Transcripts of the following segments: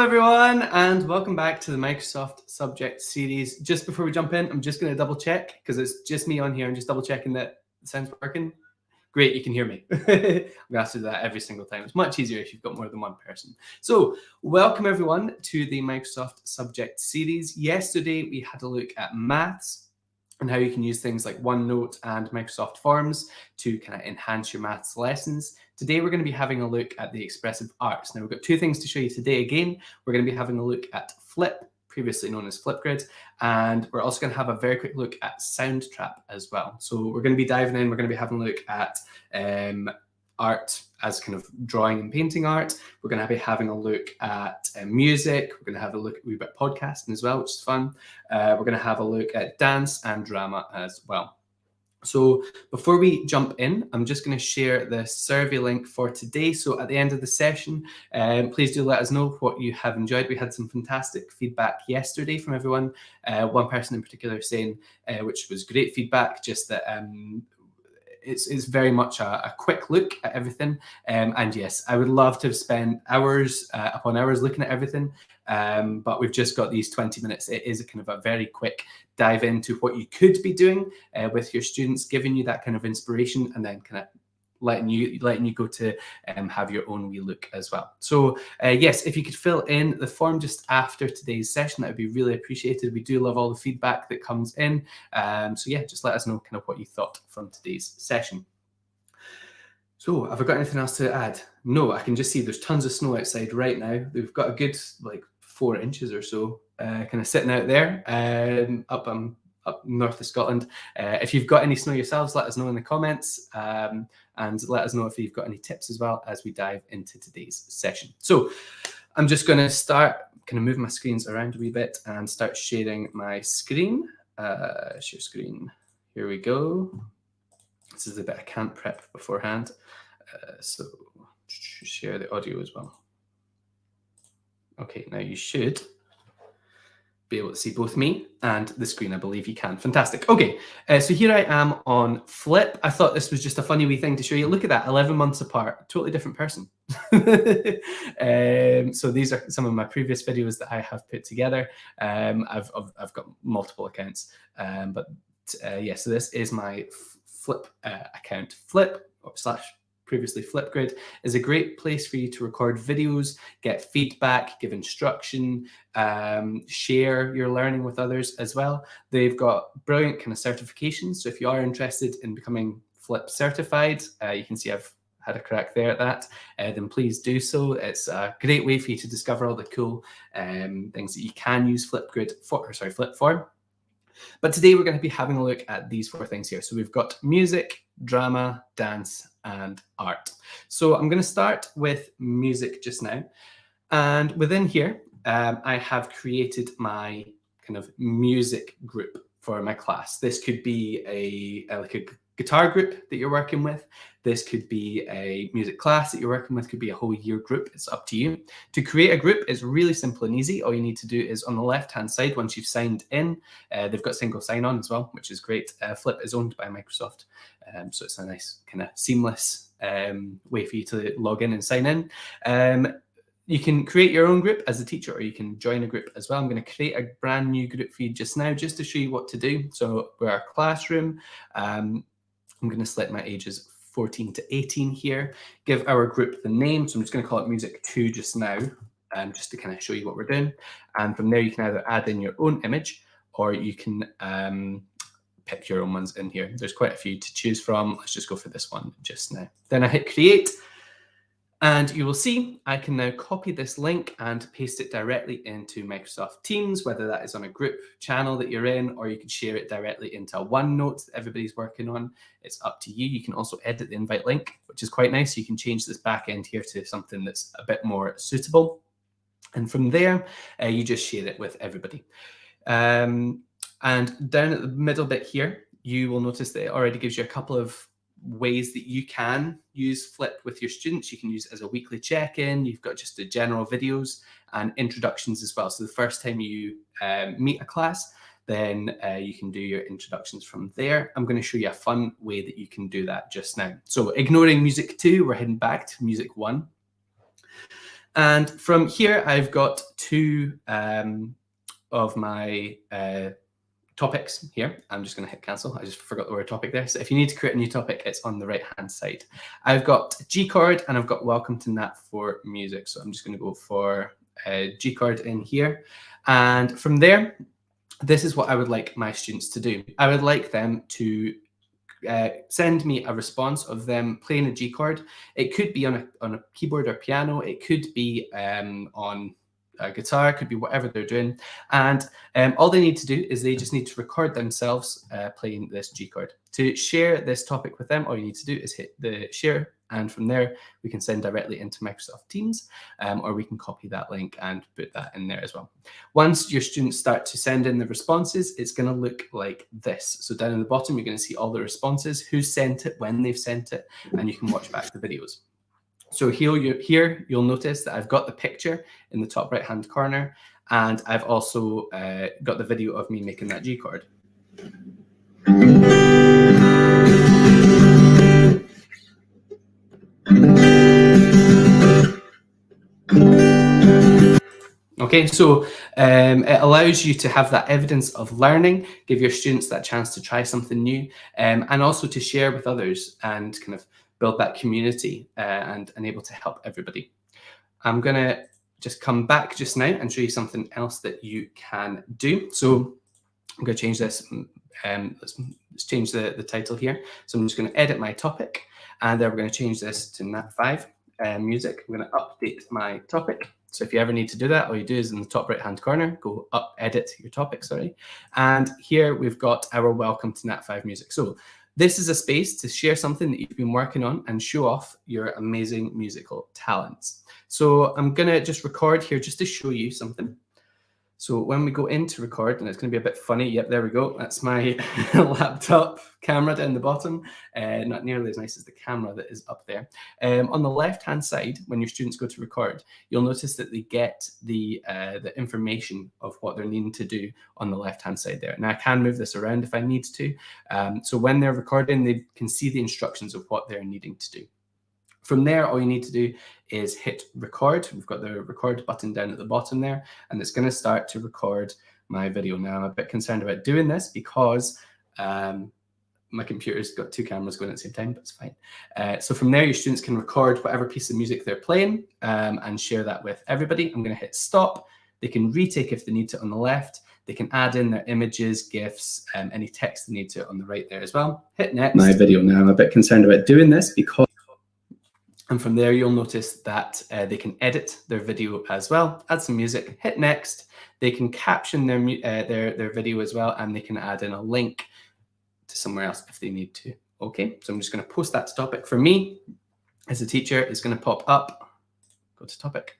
everyone, and welcome back to the Microsoft Subject Series. Just before we jump in, I'm just going to double check because it's just me on here. I'm just double checking that the sound's working. Great, you can hear me. I'm going to have to do that every single time. It's much easier if you've got more than one person. So, welcome everyone to the Microsoft Subject Series. Yesterday, we had a look at maths and how you can use things like OneNote and Microsoft Forms to kind of enhance your maths lessons. Today, we're going to be having a look at the Expressive Arts. Now, we've got two things to show you today. Again, we're going to be having a look at Flip, previously known as Flipgrid, and we're also going to have a very quick look at Soundtrap as well. So we're going to be diving in. We're going to be having a look at art as kind of drawing and painting art. We're going to be having a look at music. We're going to have a look at a wee bit of podcasting as well, which is fun. We're going to have a look at dance and drama as well. So before we jump in, I'm just going to share the survey link for today. So at the end of the session, please do let us know what you have enjoyed. We had some fantastic feedback yesterday from everyone. One person in particular saying, which was great feedback, just that it's very much a quick look at everything. And yes, I would love to have spent hours upon hours looking at everything. But we've just got these 20 minutes. It is a kind of a very quick dive into what you could be doing with your students, giving you that kind of inspiration, and then kind of letting you go to have your own wee look as well. So yes, if you could fill in the form just after today's session, that would be really appreciated. We do love all the feedback that comes in. So yeah, just let us know kind of what you thought from today's session. So have I got anything else to add? No, I can just see there's tons of snow outside right now. We've got a good 4 inches or so kind of sitting out there up north of Scotland. If you've got any snow yourselves, let us know in the comments, and let us know if you've got any tips as well as we dive into today's session. So I'm just going to start kind of moving my screens around a wee bit and start sharing my screen. Share screen. Here we go. This is the bit I can't prep beforehand. So share the audio as well. Okay, now you should be able to see both me and the screen. I believe you can. Fantastic. Okay, so here I am on Flip. I thought this was just a funny wee thing to show you. Look at that, 11 months apart, totally different person. So these are some of my previous videos that I have put together. I've got multiple accounts, but yeah, so this is my Flip account. Flip / previously Flipgrid is a great place for you to record videos, get feedback, give instruction, share your learning with others as well. They've got brilliant kind of certifications. So if you are interested in becoming Flip certified, you can see I've had a crack there at that, then please do so. It's a great way for you to discover all the cool things that you can use Flip for. But today we're going to be having a look at these 4 things here. So we've got music, drama, dance, and art. So I'm going to start with music just now. And within here, I have created my kind of music group for my class. This could be a guitar group that you're working with. This could be a music class that you're working with, could be a whole year group. It's up to you. To create a group is really simple and easy. All you need to do is on the left-hand side, once you've signed in, they've got single sign-on as well, which is great. Flip is owned by Microsoft, so it's a nice kind of seamless way for you to log in and sign in. You can create your own group as a teacher, or you can join a group as well. I'm going to create a brand new group for you just now, just to show you what to do. So we're our classroom. I'm going to select my ages 14 to 18 here, give our group the name. So I'm just going to call it Music 2 just now, just to kind of show you what we're doing. And from there, you can either add in your own image, or you can pick your own ones in here. There's quite a few to choose from. Let's just go for this one just now. Then I hit create. And you will see I can now copy this link and paste it directly into Microsoft Teams, whether that is on a group channel that you're in, or you can share it directly into a OneNote that everybody's working on. It's up to you. You can also edit the invite link, which is quite nice. You can change this back end here to something that's a bit more suitable. And from there, you just share it with everybody. And down at the middle bit here, you will notice that it already gives you a couple of ways that you can use Flip with your students. You can use it as a weekly check-in. You've got just the general videos and introductions as well. So the first time you meet a class, then you can do your introductions from there. I'm going to show you a fun way that you can do that just now. So ignoring music 2, we're heading back to music 1. And from here, I've got two of my topics here. I'm just going to hit cancel. I just forgot the word topic there. So if you need to create a new topic, it's on the right-hand side. I've got G-chord and I've got welcome to Nat for music. So I'm just going to go for G-chord in here. And from there, this is what I would like my students to do. I would like them to send me a response of them playing a G-chord. It could be on a keyboard or piano. It could be on a guitar, could be whatever they're doing. And all they need to do is they just need to record themselves playing this G-chord. To share this topic with them, all you need to do is hit the share. And from there, we can send directly into Microsoft Teams, or we can copy that link and put that in there as well. Once your students start to send in the responses, it's going to look like this. So down in the bottom, you're going to see all the responses, who sent it, when they've sent it, and you can watch back the videos. So here you'll notice that I've got the picture in the top right-hand corner, and I've also got the video of me making that G-chord. Okay, so it allows you to have that evidence of learning, give your students that chance to try something new, and also to share with others and kind of build that community and able to help everybody. I'm going to just come back just now and show you something else that you can do. So I'm going to change this. Let's change the title here. So I'm just going to edit my topic, and then we're going to change this to Nat5 music. I'm going to update my topic. So if you ever need to do that, all you do is in the top right-hand corner, go up, edit your topic, sorry. And here we've got our welcome to Nat5 music. So this is a space to share something that you've been working on and show off your amazing musical talents. So I'm going to just record here just to show you something. So when we go into record, and it's going to be a bit funny. Yep, there we go. That's my laptop camera down the bottom. Not nearly as nice as the camera that is up there. On the left-hand side, when your students go to record, you'll notice that they get the information of what they're needing to do on the left-hand side there. Now, I can move this around if I need to. So when they're recording, they can see the instructions of what they're needing to do. From there, all you need to do is hit record. We've got the record button down at the bottom there, and it's going to start to record my video. Now, I'm a bit concerned about doing this because my computer's got two cameras going at the same time, but it's fine. So from there, your students can record whatever piece of music they're playing and share that with everybody. I'm going to hit stop. They can retake if they need to on the left. They can add in their images, GIFs, any text they need to on the right there as well. Hit next. My video now. I'm a bit concerned about doing this because... And from there, you'll notice that they can edit their video as well, add some music, hit next. They can caption their video as well, and they can add in a link to somewhere else if they need to. Okay, so I'm just going to post that to topic. For me, as a teacher, it's going to pop up. Go to topic.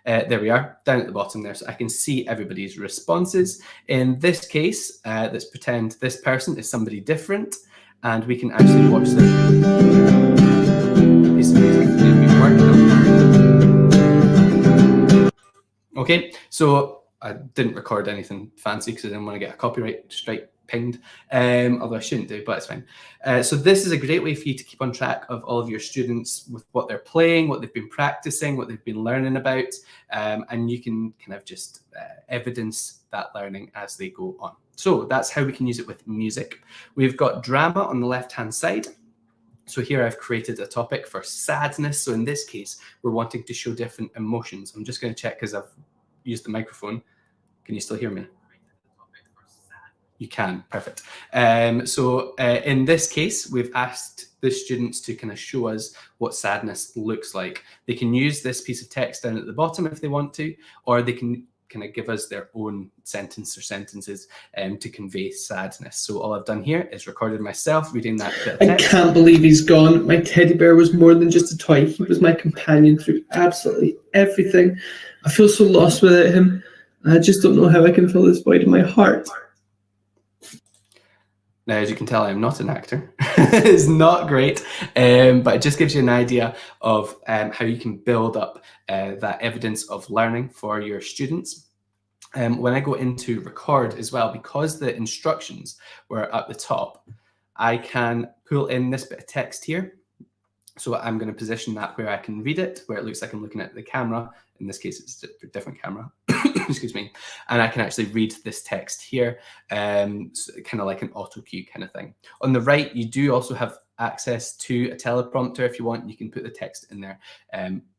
There we are, down at the bottom there. So I can see everybody's responses. In this case, let's pretend this person is somebody different, and we can actually watch them. Piece of music that they've been working on. Okay, so I didn't record anything fancy because I didn't want to get a copyright strike pinged, although I shouldn't do, but it's fine. So this is a great way for you to keep on track of all of your students with what they're playing, what they've been practicing, what they've been learning about, and you can kind of just evidence that learning as they go on. So that's how we can use it with music. We've got drama on the left-hand side. So here I've created a topic for sadness. So in this case, we're wanting to show different emotions. I'm just going to check because I've used the microphone. Can you still hear me? You can, perfect. So in this case, we've asked the students to kind of show us what sadness looks like. They can use this piece of text down at the bottom if they want to, or they can kind of give us their own sentence or sentences to convey sadness. So all I've done here is recorded myself reading that bit of text. I can't believe he's gone. My teddy bear was more than just a toy. He was my companion through absolutely everything. I feel so lost without him. I just don't know how I can fill this void in my heart. Now, as you can tell, I'm not an actor. It's not great, but it just gives you an idea of how you can build up that evidence of learning for your students. When I go into record as well, because the instructions were at the top, I can pull in this bit of text here. So I'm going to position that where I can read it, where it looks like I'm looking at the camera. In this case, it's a different camera, excuse me. And I can actually read this text here, so kind of like an auto cue kind of thing. On the right, you do also have access to a teleprompter. If you want, you can put the text in there.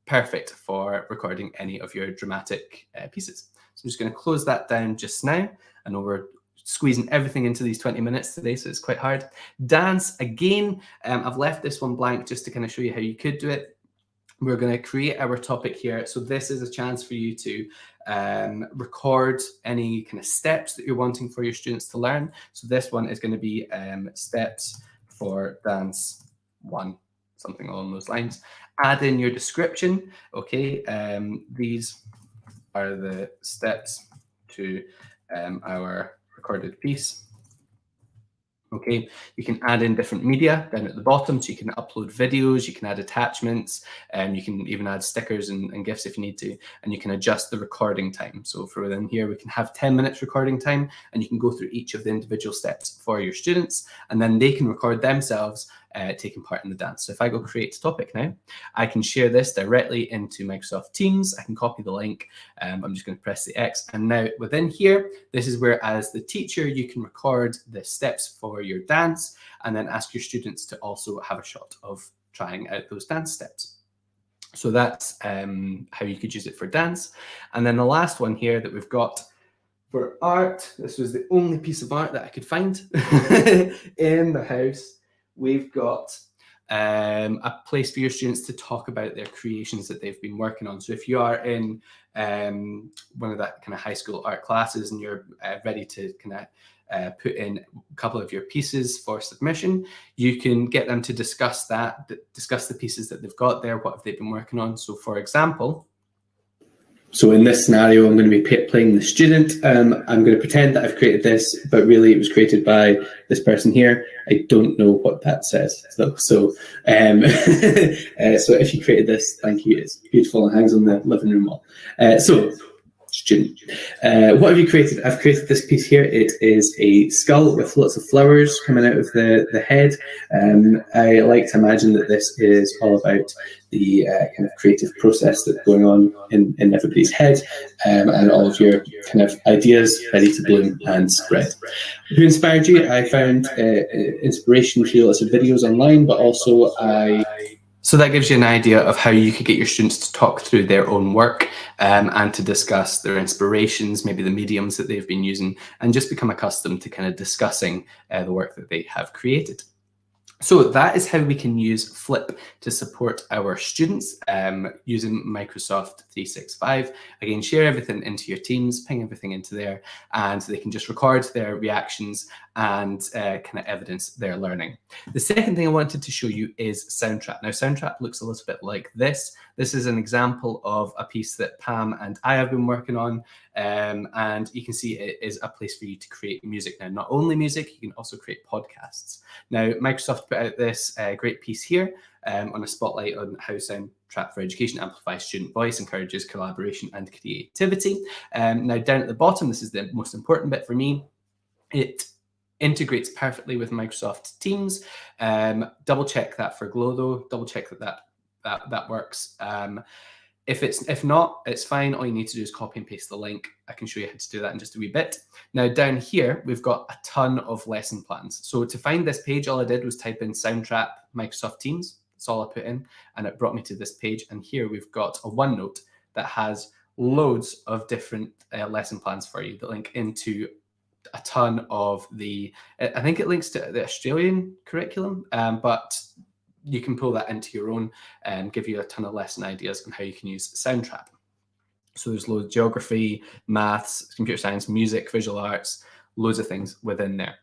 Perfect for recording any of your dramatic pieces. So I'm just going to close that down just now. I know we're squeezing everything into these 20 minutes today, so it's quite hard. Dance, again, I've left this one blank just to kind of show you how you could do it. We're going to create our topic here. So this is a chance for you to record any kind of steps that you're wanting for your students to learn. So this one is going to be steps for dance 1, something along those lines. Add in your description. Okay, these are the steps to our recorded piece. Okay, you can add in different media down at the bottom, so you can upload videos, you can add attachments, and you can even add stickers and GIFs if you need to, and you can adjust the recording time. So for within here, we can have 10 minutes recording time, and you can go through each of the individual steps for your students, and then they can record themselves taking part in the dance. So if I go create topic now, I can share this directly into Microsoft Teams. I can copy the link. I'm just going to press the X. And now within here, this is where as the teacher, you can record the steps for your dance and then ask your students to also have a shot of trying out those dance steps. So that's how you could use it for dance. And then the last one here that we've got for art, this was the only piece of art that I could find in the house. We've got a place for your students to talk about their creations that they've been working on. So if you are in one of that kind of high school art classes and you're ready to kind of put in a couple of your pieces for submission, you can get them to discuss the pieces that they've got there, what have they been working on. So for example, so in this scenario, I'm going to be playing the student. I'm going to pretend that I've created this, but really it was created by this person here. I don't know what that says, though. So if you created this, thank you. It's beautiful and hangs on the living room wall. Student. What have you created? I've created this piece here. It is a skull with lots of flowers coming out of the head. I like to imagine that this is all about the kind of creative process that's going on in everybody's head, and all of your kind of ideas ready to bloom and spread. Who inspired you? I found inspiration through lots of videos online, but also So that gives you an idea of how you could get your students to talk through their own work and to discuss their inspirations, maybe the mediums that they've been using, and just become accustomed to kind of discussing the work that they have created. So that is how we can use Flip to support our students using Microsoft 365. Again, share everything into your Teams, ping everything into there, and they can just record their reactions and kind of evidence their learning. The second thing I wanted to show you is Soundtrap. Now, Soundtrap looks a little bit like this. This is an example of a piece that Pam and I have been working on, and you can see it is a place for you to create music. Now, not only music, you can also create podcasts. Now, Microsoft put out this great piece here on a spotlight on how Soundtrap for Education amplifies student voice, encourages collaboration and creativity. Now, down at the bottom, this is the most important bit for me. It integrates perfectly with Microsoft Teams. Double check that for Glow, though. Double check that works. If not, it's fine. All you need to do is copy and paste the link. I can show you how to do that in just a wee bit. Now down here, we've got a ton of lesson plans. So to find this page, all I did was type in Soundtrap Microsoft Teams. That's all I put in, and it brought me to this page. And here we've got a OneNote that has loads of different lesson plans for you that link into a ton of I think it links to the Australian curriculum, but you can pull that into your own and give you a ton of lesson ideas on how you can use Soundtrap. So there's loads of geography, maths, computer science, music, visual arts, loads of things within there.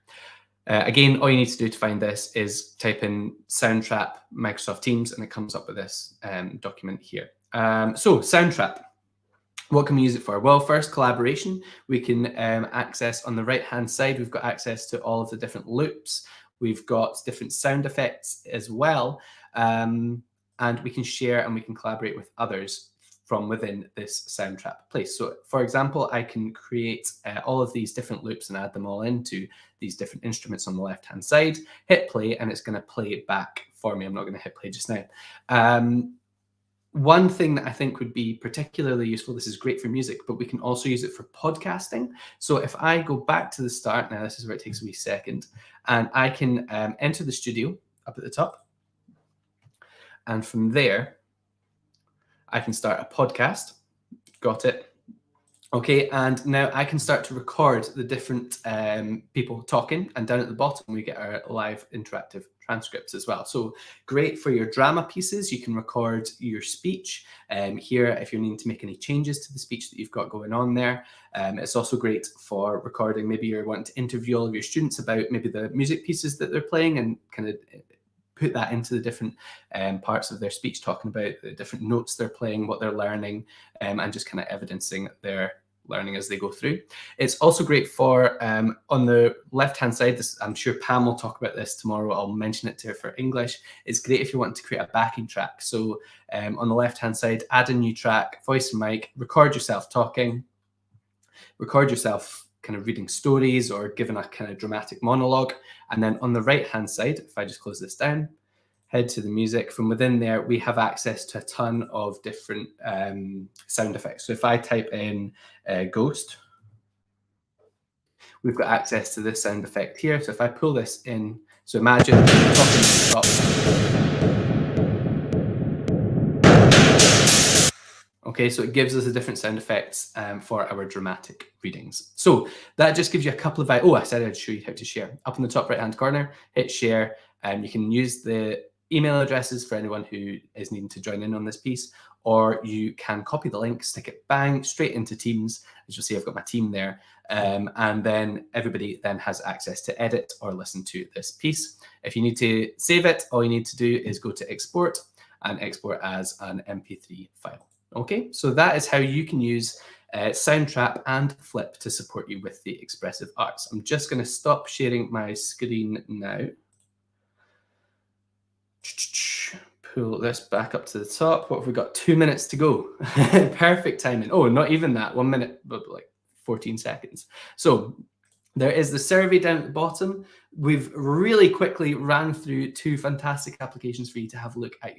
Again, all you need to do to find this is type in Soundtrap Microsoft Teams, and it comes up with this document here. So Soundtrap. What can we use it for? Well, first, collaboration. We can access on the right-hand side, we've got access to all of the different loops. We've got different sound effects as well. And we can share and we can collaborate with others from within this Soundtrap place. So for example, I can create all of these different loops and add them all into these different instruments on the left-hand side, hit play, and it's going to play it back for me. I'm not going to hit play just now. One thing that I think would be particularly useful, this is great for music, but we can also use it for podcasting. So if I go back to the start, now this is where it takes a wee second, and I can enter the studio up at the top. And from there, I can start a podcast. Got it. Okay, and now I can start to record the different people talking, and down at the bottom we get our live interactive transcripts as well. So great for your drama pieces. You can record your speech here if you're needing to make any changes to the speech that you've got going on there. It's also great for recording. Maybe you're wanting to interview all of your students about maybe the music pieces that they're playing and kind of put that into the different parts of their speech, talking about the different notes they're playing, what they're learning, and just kind of evidencing their learning as they go through. It's also great for, on the left-hand side, this, I'm sure Pam will talk about this tomorrow, I'll mention it to her for English. It's great if you want to create a backing track. So on the left-hand side, add a new track, voice and mic, record yourself talking, record yourself kind of reading stories or giving a kind of dramatic monologue. And then on the right-hand side, if I just close this down, head to the music. From within there, we have access to a ton of different sound effects. So if I type in ghost, we've got access to this sound effect here. So if I pull this in, so imagine talking to the top. Okay, so it gives us the different sound effects for our dramatic readings. So that just gives you a couple of, I said I'd show you how to share. Up in the top right-hand corner, hit share, and you can use the email addresses for anyone who is needing to join in on this piece, or you can copy the link, stick it bang straight into Teams. As you'll see, I've got my team there, and then everybody then has access to edit or listen to this piece. If you need to save it, all you need to do is go to export and export as an MP3 file. Okay, so that is how you can use Soundtrap and Flip to support you with the Expressive Arts. I'm just going to stop sharing my screen now. Pull this back up to the top. What have we got? 2 minutes to go. Perfect timing. Oh, not even that. 1 minute, but like 14 seconds. So there is the survey down at the bottom. We've really quickly ran through 2 fantastic applications for you to have a look at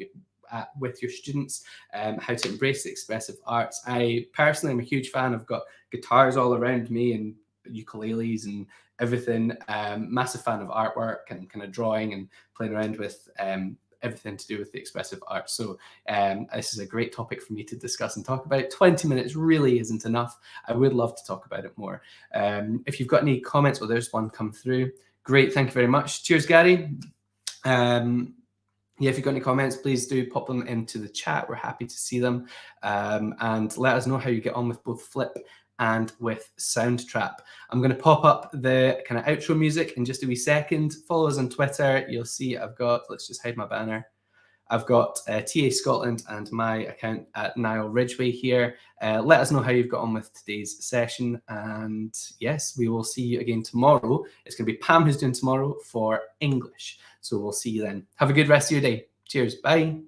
with your students, how to embrace the expressive arts. I personally am a huge fan. I've got guitars all around me and ukuleles and everything. Massive fan of artwork and kind of drawing and playing around with everything to do with the expressive arts. So this is a great topic for me to discuss and talk about. 20 minutes really isn't enough. I would love to talk about it more. If you've got any comments, well, there's one come through. Great, thank you very much. Cheers, Gary. Yeah, if you've got any comments, please do pop them into the chat. We're happy to see them. And let us know how you get on with both Flip and with Soundtrap. I'm going to pop up the kind of outro music in just a wee second. Follow us on Twitter. You'll see I've got, let's just hide my banner. I've got TA Scotland and my account at Niall Ridgway here. Let us know how you've got on with today's session. And yes, we will see you again tomorrow. It's going to be Pam who's doing tomorrow for English. So we'll see you then. Have a good rest of your day. Cheers. Bye.